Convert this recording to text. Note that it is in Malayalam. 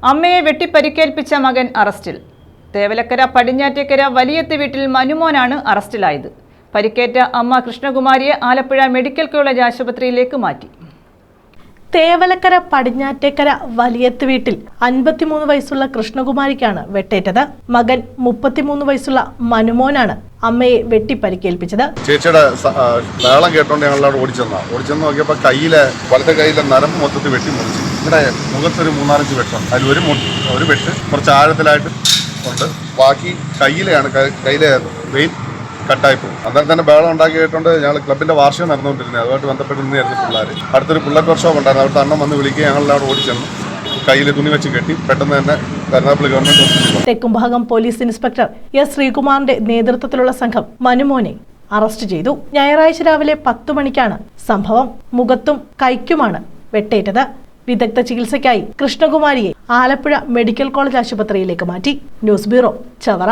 അമ്മയെ വെട്ടിപ്പരിക്കേൽപ്പിച്ച മകൻ അറസ്റ്റിൽ. തേവലക്കര പടിഞ്ഞാറ്റേക്കര വലിയത്ത് വീട്ടിൽ മനുമോനാണ് അറസ്റ്റിലായത്. പരിക്കേറ്റ അമ്മ കൃഷ്ണകുമാരിയെ ആലപ്പുഴ മെഡിക്കൽ കോളേജ് ആശുപത്രിയിലേക്ക് മാറ്റി. തേവലക്കര പടിഞ്ഞാറ്റേക്കര വലിയത്ത് വീട്ടിൽ 53 വയസ്സുള്ള കൃഷ്ണകുമാരിക്കാണ് വെട്ടേറ്റത്. മകൻ 33 വയസ്സുള്ള മനുമോനാണ് അമ്മയെ വെട്ടിപ്പരിക്കേൽപ്പിച്ചത്. ചേച്ചിയുടെ ബഹളം കേട്ടോണ്ട് ഞങ്ങളവിടെ ഓടിച്ചെന്ന് നോക്കിയപ്പോൾ വലത്തെ കയ്യിലെ നരമ്പ് മൊത്തത്തിൽ വെട്ടി മുറിച്ചു. ഇവിടെ മുഖത്തൊരു 3-4 വെട്ടുണ്ട്. അതിൽ ഒരു വെട്ട് കുറച്ച് ആഴത്തിലായിട്ട് ഉണ്ട്. ബാക്കി കയ്യിലെ വെയിൻ കട്ടായി പോകും. അന്നേരം തന്നെ ബഹളം ഉണ്ടാക്കിയിട്ടുണ്ട്. ഞങ്ങൾ ക്ലബിന്റെ വാർഷികം നടന്നുകൊണ്ടിരുന്നത്. അതുമായിട്ട് ബന്ധപ്പെട്ട് നിന്നായിരുന്നു പിള്ളേർ. അടുത്തൊരു ബുള്ളറ്റ് വർക്ക്ഷോപ്പ് ഉണ്ടായിരുന്നു. അവിടുത്തെ അണ്ണൻ വന്ന് വിളിക്കുക. ഞങ്ങളവിടെ ഓടിച്ചെന്നു കയ്യിൽ തുണി വെച്ച് കെട്ടി പെട്ടെന്ന് തന്നെ കരുനാഗപ്പള്ളി ഗവൺമെന്റ് ഹോസ്പിറ്റലിൽ. തെക്കുംഭാഗം പോലീസ് ഇൻസ്പെക്ടർ എസ് ശ്രീകുമാറിന്റെ നേതൃത്വത്തിലുള്ള സംഘം മനുമോനെ അറസ്റ്റ് ചെയ്തു. ഞായറാഴ്ച രാവിലെ 10 മണിക്കാണ് സംഭവം. മുഖത്തും കൈക്കുമാണ് വെട്ടേറ്റത്. വിദഗ്ധ ചികിത്സയ്ക്കായി കൃഷ്ണകുമാരിയെ ആലപ്പുഴ മെഡിക്കൽ കോളേജ് ആശുപത്രിയിലേക്ക് മാറ്റി. News bureau, Chavara.